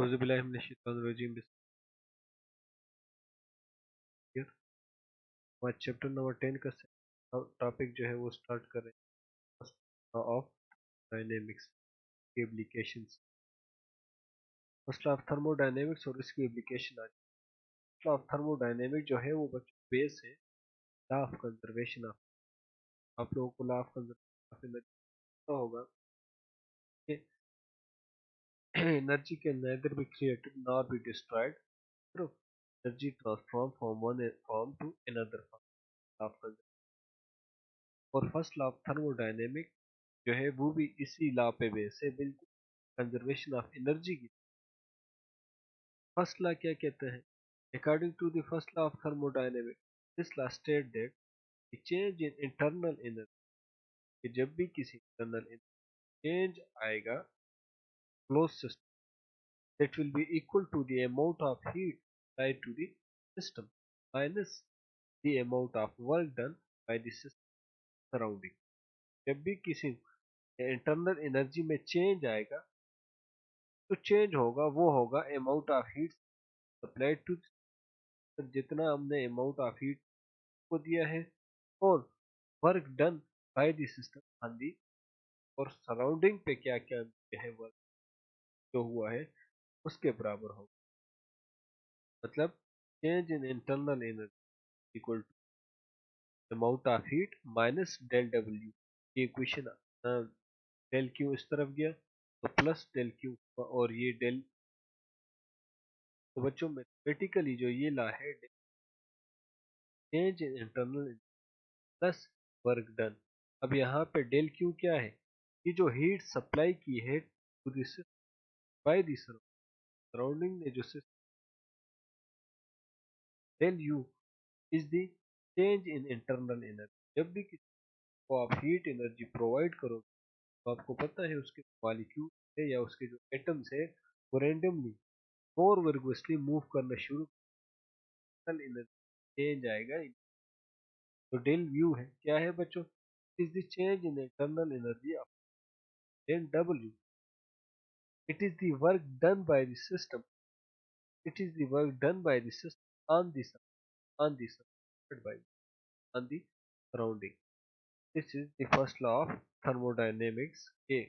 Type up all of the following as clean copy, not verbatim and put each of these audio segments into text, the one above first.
औज़ुबिल्लाहिमिनश्शैतानिर्रजीम बिस्मिल्लाह। हमारा chapter number 10 का topic जो है वो स्टार्ट कर रहे हैं ऑफ डायनेमिक्स की applications. First law of thermodynamics और इसकी एप्लीकेशन। आज लॉ ऑफ थर्मोडायनेमिक्स जो है वो बच्चों बेस है लॉ ऑफ कंजर्वेशन ऑफ। आप लोगों को law of conservation of energy पता होगा कि energy can neither be created nor be destroyed through energy transform from one form to another form। और फर्स्ट लॉ ऑफ थर्मोडायनेमिक जो है वो भी इसी लॉ पे बेस है, बिल्कुल कंजर्वेशन ऑफ एनर्जी की। फर्स्ट लॉ क्या कहते हैं? According to the first law of thermodynamic, this law state that change in internal energy, जब भी किसी इंटरनल एनर्जी चेंज आएगा close system, that will be equal to the amount of heat applied to the system minus the amount of work done by the system surrounding। जब भी किसी internal energy में change आएगा तो change होगा वो होगा amount of heat supplied to, जितना हमने अमाउंट ऑफ हीट को दिया है और work done by the system on the, और सराउंडिंग पे क्या क्या है वर्क जो हुआ है उसके बराबर होगा। मतलब change in internal energy equal to amount of heat minus del W. ये इक्वेशन डेल क्यू इस तरफ गया तो प्लस डेल क्यू, और ये डेल, तो बच्चों मैथमेटिकली जो ये ला है change in internal plus work done. अब यहाँ पे डेल क्यू क्या है? ये जो हीट सप्लाई की है to this by this surrounding ने जो system, del U is the change in internal energy. जब भी किसी को आप हीट एनर्जी प्रोवाइड करोगे तो आपको पता है उसके मॉलिक्यूल है या उसके जो एटम्स है वो रेंडमली और वर्गुअसली मूव करना शुरू, एनर्जी चेंज आएगा। तो डेल यू है क्या है बच्चों? Is the change in internal energy of del W, it is the work done by the system, it is the work done by the system on the on the surrounded by on the surrounding। This is the first law of thermodynamics के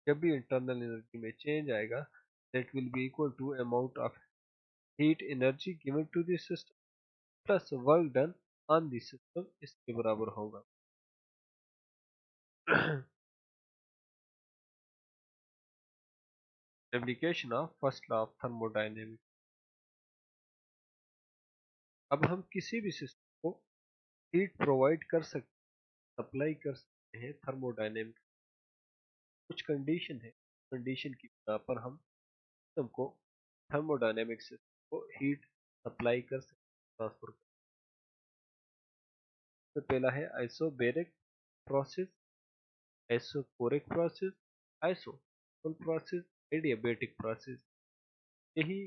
जब भी internal energy में change आएगा that will be equal to amount of heat energy given to the system plus work done on the system, इसके बराबर होगा। Application of first law of thermodynamics. अब हम किसी भी सिस्टम को हीट प्रोवाइड कर सकते, सप्लाई कर सकते हैं थर्मोडायनेमिक। कुछ कंडीशन है, कंडीशन की बिना पर हम सिस्टम को थर्मोडायनेमिक सिस्टम को हीट सप्लाई कर सकते, ट्रांसफर कर सकते। तो पहला है आइसोबैरिक प्रोसेस, आइसोकोरिक प्रोसेस, आइसोकोल प्रोसेस, एडियाबैटिक प्रोसेस। यही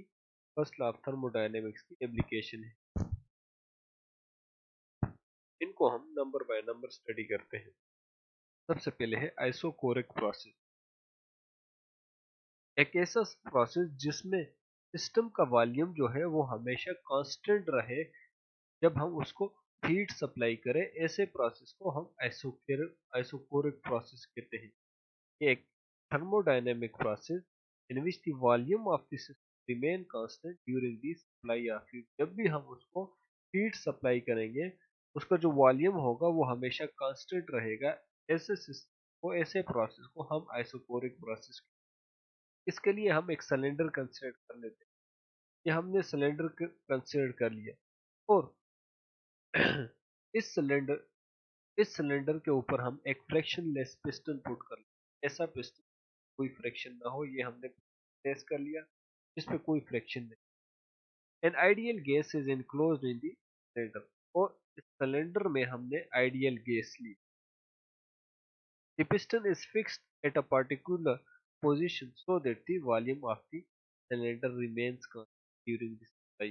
फर्स्ट लॉ ऑफ थर्मोडायनेमिक्स की एप्लीकेशन है। इनको हम नंबर बाय नंबर स्टडी करते हैं। सबसे पहले है आइसोकोरिक प्रोसेस। एक ऐसा प्रोसेस जिसमें सिस्टम का वॉल्यूम जो है वो हमेशा कांस्टेंट रहे जब हम उसको हीट सप्लाई करें, ऐसे प्रोसेस को हम आइसोकोरिक प्रोसेस कहते हैं। ये एक thermodynamic process in which the volume of the system remain constant during the supply of heat. जब भी हम उसको हीट सप्लाई करेंगे उसका जो वॉल्यूम होगा वो हमेशा कांस्टेंट रहेगा। ऐसे सिस्टम को, ऐसे प्रोसेस को हम आइसोकोरिक प्रोसेस, इसके लिए हम एक सिलेंडर कंसीडर कर लेते हैं। ये हमने सिलेंडर कंसीडर कर लिया और इस सिलेंडर इस सिलेंडर के ऊपर हम एक फ्रिक्शन लेस पिस्टन पुट कर लेते। ऐसा पिस्टन कोई फ्रिक्शन ना हो, ये हमने प्लेस कर लिया जिसपे कोई फ्रिक्शन नहीं। An ideal gas is enclosed in the cylinder, और इस सिलेंडर में हमने आइडियल गैस ली। The piston is fixed at a particular position so that the volume of the cylinder remains constant during the supply।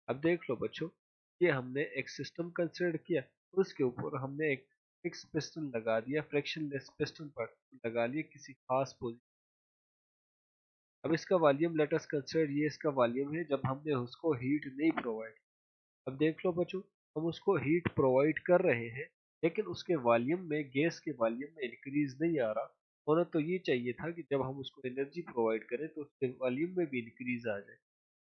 अब देख लो बच्चों, ये हमने एक सिस्टम कंसिडर किया, उसके ऊपर हमने एक फिक्स पिस्टन लगा दिया, फ्रिक्शनलेस पिस्टन पर लगा लिया किसी खास पोजीशन। अब इसका वॉल्यूम लेट अस कंसीडर, ये इसका वॉल्यूम है जब हमने उसको हीट नहीं प्रोवाइड। अब देख लो बच्चों, हम उसको हीट प्रोवाइड कर रहे हैं लेकिन उसके वॉल्यूम में, गैस के वॉल्यूम में इंक्रीज नहीं आ रहा। होना तो ये चाहिए था कि जब हम उसको एनर्जी प्रोवाइड करें तो उसके वॉल्यूम में भी इंक्रीज आ जाए।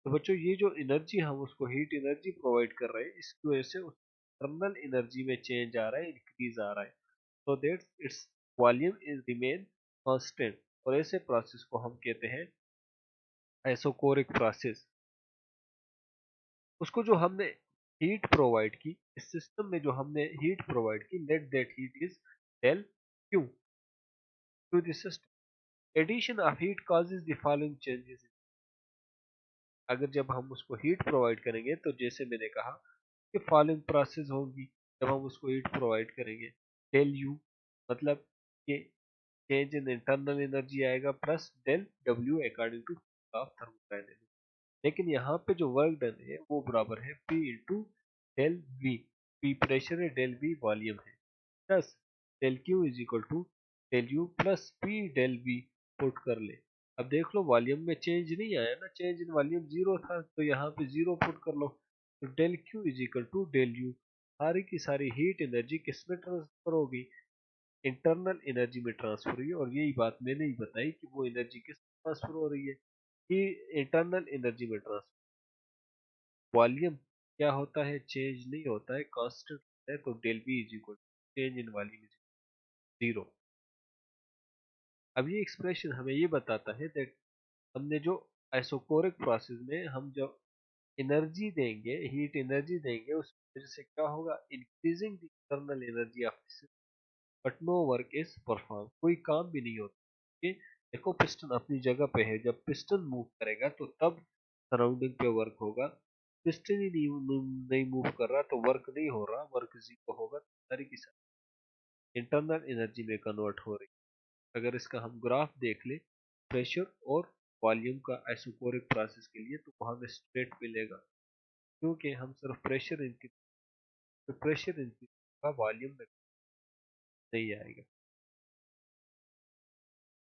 तो बच्चों ये जो एनर्जी हम उसको हीट एनर्जी प्रोवाइड कर रहे हैं, इसकी वजह से उस थर्मल एनर्जी में चेंज आ रहा है, इंक्रीज आ रहा है। so that its volume is remain constant, और ऐसे प्रोसेस को हम कहते हैं आइसोकोरिक प्रोसेस। उसको जो हमने हीट प्रोवाइड की, इस सिस्टम में जो हमने हीट प्रोवाइड की, let that heat is del Q to the system. Addition of heat causes the following changes। अगर जब हम उसको हीट प्रोवाइड करेंगे तो जैसे मैंने कहा कि फॉलोइंग प्रोसेस होगी जब हम उसको हीट प्रोवाइड करेंगे। डेल यू मतलब कि चेंज इन इंटरनल एनर्जी आएगा, plus del W according to of thermodynamics. लेकिन यहाँ पे जो वर्क डन है वो बराबर है P into del V. P pressure है, डेल वी वॉल्यूम है, plus del Q is equal to del U plus P del V. Put कर ले। अब देख लो वॉल्यूम में चेंज नहीं आया ना, चेंज इन वॉल्यूम जीरो था तो यहाँ पे जीरो पुट कर लो। तो del Q is equal to del U, सारी की सारी हीट एनर्जी किस में ट्रांसफर होगी, इंटरनल एनर्जी में ट्रांसफर हुई। और यही बात मैंने ही बताई कि वो एनर्जी किस ट्रांसफर हो रही है, कि इंटरनल एनर्जी में ट्रांसफर। वॉल्यूम क्या होता है, चेंज नहीं होता है, कांस्टेंट होता है। तो del V is equal change in volume is zero. अब ये एक्सप्रेशन हमें ये बताता है दैट हमने जो आइसोकोरिक प्रोसेस में हम जब एनर्जी देंगे, हीट एनर्जी देंगे, उस वजह से क्या होगा, increasing the internal energy of but no work is perform, कोई काम भी नहीं होता। कि देखो पिस्टन अपनी जगह पे है, जब पिस्टन मूव करेगा तो तब सराउंडिंग पे वर्क होगा। पिस्टन ही नहीं मूव कर रहा तो वर्क नहीं हो रहा, वर्क जीरो होगा, सारी की सारी इंटरनल एनर्जी में कन्वर्ट हो रही। अगर इसका हम ग्राफ देख ले प्रेशर और वॉल्यूम का आइसोकोरिक प्रोसेस के लिए, तो वो हमें स्ट्रेट मिलेगा, क्योंकि हम सिर्फ प्रेशर इंक्रीज, तो प्रेशर इंक्रीज का वॉल्यूम में नहीं आएगा।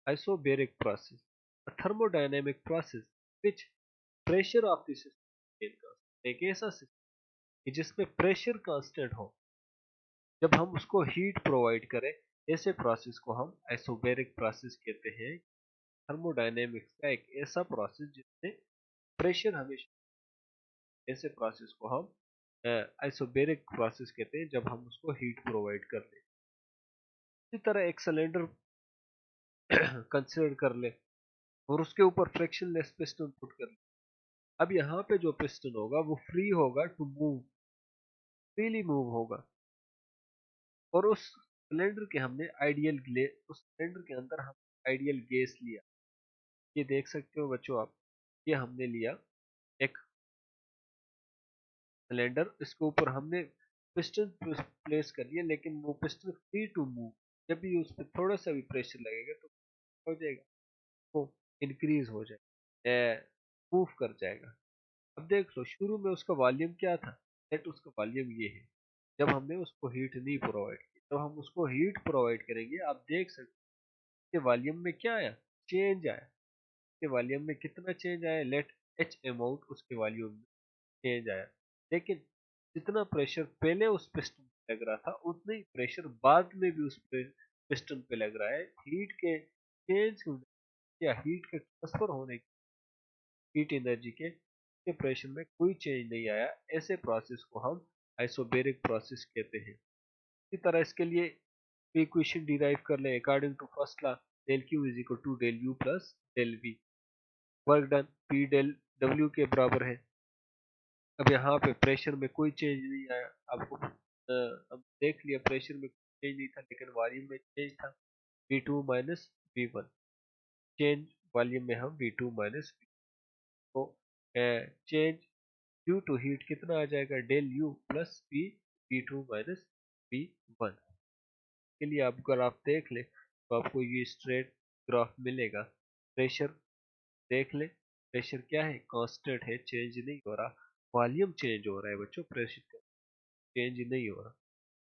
Isobaric process, a thermodynamic process which pressure of the system is constant। एक ऐसा सिस्टम जिसमें प्रेशर कांस्टेंट हो जब हम उसको हीट प्रोवाइड करें, ऐसे प्रोसेस को हम आइसोबेरिक प्रोसेस कहते हैं। थर्मोडायनेमिक्स का एक ऐसा प्रोसेस जिसमें प्रेशर हमेशा, ऐसे प्रोसेस को हम आइसोबेरिक प्रोसेस कहते हैं जब हम उसको हीट प्रोवाइड कर ले। इसी तरह एक सिलेंडर कंसिडर कर ले और उसके ऊपर फ्रिक्शनलेस पिस्टन पुट कर ले। अब यहाँ पे जो पिस्टन होगा वो फ्री होगा टू मूव, फ्रीली मूव होगा। और उस सिलेंडर के हमने आइडियल ग्ले, उस सिलेंडर के अंदर हम आइडियल गैस लिया। ये देख सकते हो बच्चों आप, ये हमने लिया एक सिलेंडर, इसके ऊपर हमने पिस्टन प्लेस कर लिया, लेकिन वो पिस्टन फ्री टू मूव। जब भी उस पर थोड़ा सा भी प्रेशर लगेगा तो हो जाएगा, वो इंक्रीज हो जाएगा, मूव कर जाएगा। अब देख लो शुरू में उसका वॉल्यूम क्या था, सेट उसका वॉल्यूम ये है जब हमने उसको हीट नहीं प्रोवाइड की। जब हम उसको हीट प्रोवाइड करेंगे आप देख सकते हैं वॉल्यूम में क्या आया, चेंज आया। उसके वॉल्यूम में कितना चेंज आया, लेट एच अमाउंट उसके वॉल्यूम में चेंज आया। लेकिन जितना प्रेशर पहले उस पिस्टन पे लग रहा था उतना ही प्रेशर बाद में भी उस पिस्टन पे लग रहा है। हीट के चेंज होने या हीट के ट्रांसफर होने, हीट एनर्जी के प्रेशर में कोई चेंज नहीं आया। ऐसे प्रोसेस को हम आइसोबेरिक प्रोसेस कहते हैं। इसी तरह इसके लिए इक्वेशन डिराइव कर ले according to first law, del Q is equal to del U plus del V. Work done P del W के बराबर है। अब यहाँ पे प्रेशर में कोई चेंज नहीं आया, आपको अब देख लिया प्रेशर में चेंज नहीं था लेकिन वॉल्यूम में चेंज था, V2 माइनस V1। चेंज वॉल्यूम में हम V2 माइनस, तो चेंज ड्यू टू हीट कितना आ जाएगा, del U plus P V2 माइनस V1। के लिए आप ग्राफ देख ले तो आपको ये स्ट्रेट ग्राफ मिलेगा। प्रेशर देख ले, प्रेशर क्या है, कांस्टेंट है, चेंज नहीं हो रहा। वॉल्यूम चेंज हो रहा है बच्चों, प्रेशर का चेंज नहीं हो रहा।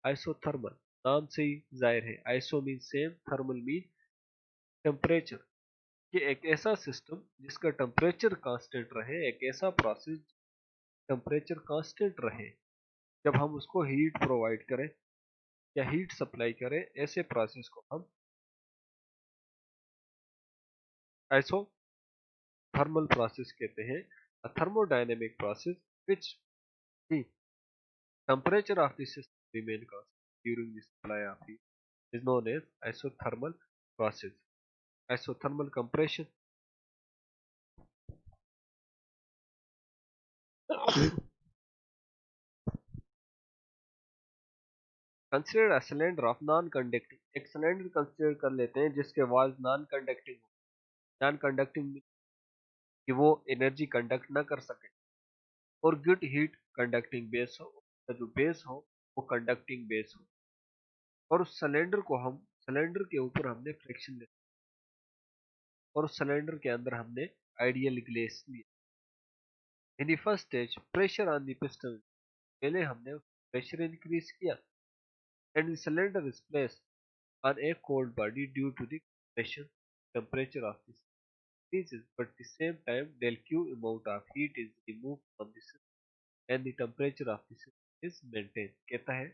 आइसोथर्मल, नाम से ही जाहिर है, iso mean same, thermal mean temperature. कि एक ऐसा सिस्टम जिसका टेम्परेचर कांस्टेंट रहे, एक ऐसा प्रोसेस टेम्परेचर कांस्टेंट रहे, जब हम उसको हीट प्रोवाइड करें या हीट सप्लाई करें, ऐसे प्रोसेस को हम आइसोथर्मल प्रोसेस कहते हैं। A thermodynamic process which the temperature of the system remain constant during the supply of heat is known as isothermal process. Isothermal compression consider a cylinder of non conducting. एक cylinder consider कर लेते हैं जिसके walls non conducting हो। Non conducting कि वो energy conduct ना कर सके, और गुड हीट कंडक्टिंग बेस हो, उसका जो बेस हो वो कंडक्टिंग बेस हो, और उस सिलेंडर के ऊपर हमने फ्रिक्शन लिया, और उस सिलेंडर के अंदर हमने आइडियल ग्लेस लिया। In the first stage pressure on the piston, पहले हमने प्रेशर इंक्रीज किया, and the cylinder is placed on a cold body due to the compression temperature of the increases, but at the same time del Q amount of heat is removed from the system and the temperature of the system is maintained। कहता है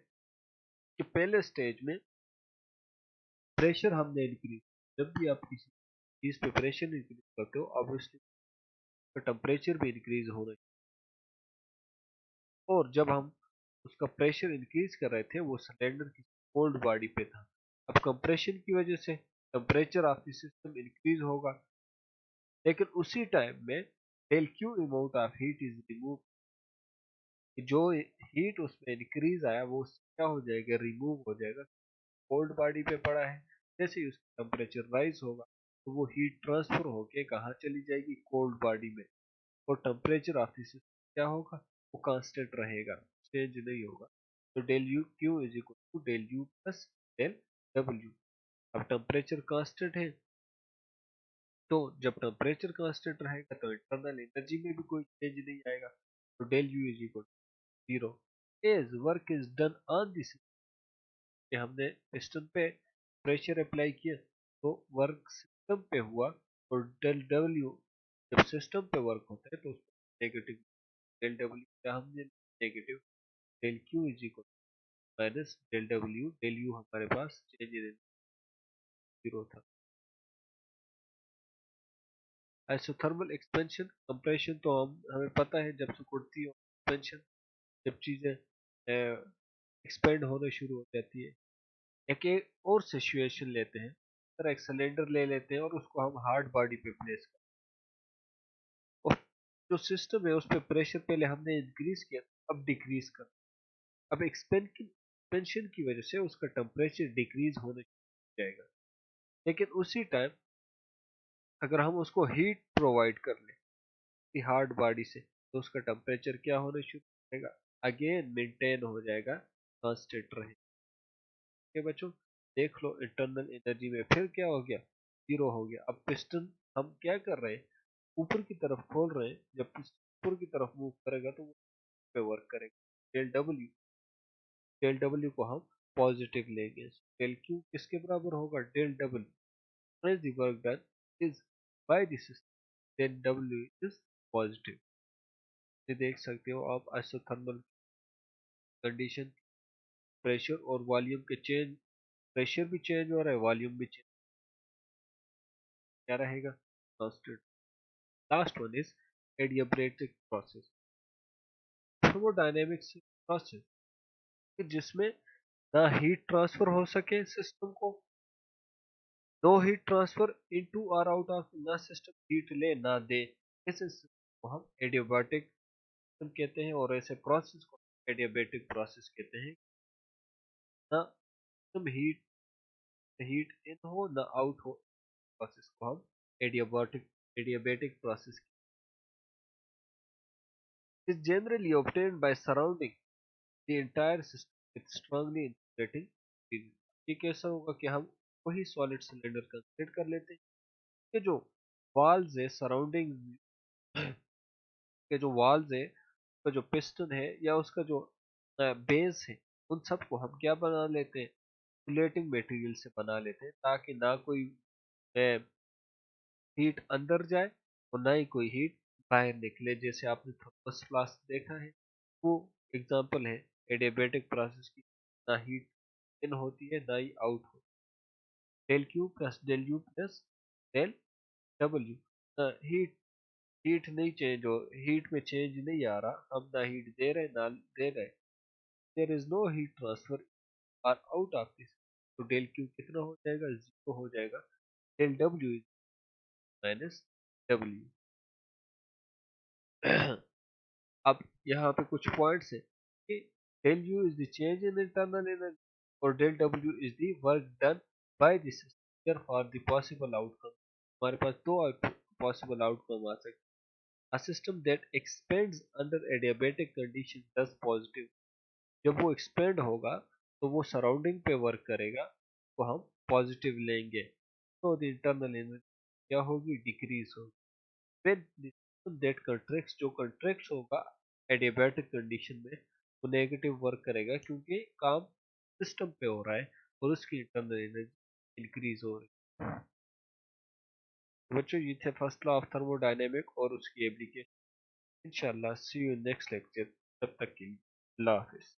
कि पहले stage में pressure हमने increase, जब भी आप किसी चीज पे प्रेशर इंक्रीज करते हो ऑब्वियसली टेम्परेचर भी इंक्रीज हो रही है, और जब हम उसका प्रेशर इंक्रीज कर रहे थे वो सिलेंडर की कोल्ड बॉडी पे था। अब कंप्रेशन की वजह से temperature of the system increase होगा, लेकिन उसी टाइम में del Q amount of heat is remove, जो हीट उसमें इंक्रीज आया वो क्या हो जाएगा, रिमूव हो जाएगा। कोल्ड बॉडी पे पड़ा है, जैसे ही उसका टेम्परेचर राइज होगा तो वो हीट ट्रांसफर होके कहाँ चली जाएगी, कोल्ड बॉडी में, और टेम्परेचर ऑफ द सिस्टम क्या होगा, वो कांस्टेंट रहेगा, चेंज नहीं होगा। तो del U Q is equal to del U plus del W. अब टेम्परेचर कांस्टेंट है, तो जब टेम्परेचर कांस्टेंट रहेगा तो इंटरनल एनर्जी में भी कोई चेंज नहीं आएगा, तो del U is equal to zero. As work is done on this, हमने पिस्टन पे प्रेशर अप्लाई किया तो वर्क सिस्टम पे हुआ, और डेल डब्ल्यू जब सिस्टम पे वर्क होता है तो नेगेटिव, डेल डब्ल्यू क्या हमने negative, del Q is equal minus del W, del U हमारे पास चेंज इन जीरो था। आइसोथर्मल एक्सपेंशन कंप्रेशन तो हमें पता है जब सिकुड़ती है, एक्सपेंशन जब चीजें एक्सपेंड होने शुरू हो जाती है। एक और सिचुएशन लेते हैं, अगर एक सिलेंडर ले लेते हैं और उसको हम हार्ड बॉडी पे प्लेस करते हैं, और जो सिस्टम है उस पर प्रेशर पहले हमने इंक्रीज किया, अब डिक्रीज कर, अब एक्सपेंशन की वजह से उसका टेम्परेचर डिक्रीज होने शुरू हो जाएगा, लेकिन उसी टाइम अगर हम उसको हीट प्रोवाइड कर लें हार्ड बॉडी से तो उसका टेम्परेचर क्या होने शुरू हो जाएगा, अगेन मेंटेन हो जाएगा, कांस्टेंट रहेगा। के बच्चों देख लो इंटरनल एनर्जी में फिर क्या हो गया, जीरो हो गया। अब पिस्टन हम क्या कर रहे हैं, ऊपर की तरफ खोल रहे हैं, जब पिस्टन ऊपर की तरफ मूव करेगा तो वो पे वर्क करेगा, डेल डब्ल्यू को हम पॉजिटिव लेंगे, डेल क्यू किसके बराबर होगा, del W the work done is by the system, then W is positive. ये देख सकते हो आप आइसोथर्मल कंडीशन, प्रेशर और वॉल्यूम के चेंज, प्रेशर भी चेंज हो रहा है, वॉल्यूम भी चेंज, क्या रहेगा, constant. Last one is adiabatic process, thermodynamics process जिसमें ना हीट ट्रांसफर हो सके सिस्टम को, नो हीट ट्रांसफर इनटू और आउट ऑफ, ना सिस्टम हीट ले ना दे, इस system को हम एडियाबैटिक सिस्टम कहते हैं, और ऐसे प्रोसेस को एडियाबैटिक प्रोसेस कहते हैं। ना सिस्टम हीट हीट इन हो ना आउट हो, प्रोसेस को हम adiabatic process is generally obtained by surrounding the entire system with strongly insulating material। ये कैसा होगा कि हम वही सॉलिड सिलेंडर कंसीडर कर लेते हैं कि जो वॉल्स है सराउंडिंग के, जो वॉल्स है, उसका जो पिस्टन है या उसका जो बेस है, उन सबको हम क्या बना लेते हैं, इंसुलेटिंग मटेरियल से बना लेते हैं, ताकि ना कोई हीट अंदर जाए और ना ही कोई हीट बाहर निकले। जैसे आपने थर्मस फ्लास्क देखा है, वो एग्जांपल है एडियाबेटिक प्रोसेस की। ना हीट इन होती है ना ही आउट होती है। Del Q plus del U plus del W. Heat heat नहीं चेंज हो, हीट में चेंज नहीं आ रहा, हम ना हीट दे रहे ना दे रहे, there is no heat transfer or out of this. तो डेल क्यू कितना हो जाएगा, जीरो हो जाएगा। Del W is minus W. अब यहाँ पे कुछ पॉइंट्स है कि del U is the change in internal energy और del W is the work done by the system for the possible outcome. हमारे पास दो पॉसिबल आउटकम आ सकते हैं। A system that expands under adiabatic condition दस पॉजिटिव। जब वो एक्सपेंड होगा तो वो सराउंडिंग पे वर्क करेगा, तो हम पॉजिटिव लेंगे, तो द इंटरनल एनर्जी क्या होगी, डिक्रीज होगी। when the system that contracts, जो contracts होगा एडियाबैटिक कंडीशन में, वो नेगेटिव वर्क करेगा क्योंकि काम सिस्टम पे हो रहा है और उसकी इंटरनल एनर्जी इंक्रीज हो रही है। बच्चों ये थे फर्स्ट लॉ ऑफ थर्मोडायनेमिक और उसकी एप्लीकेशन। इंशाल्लाह सी यू नेक्स्ट लेक्चर। तब तक के लिए अल्लाह हाफिज।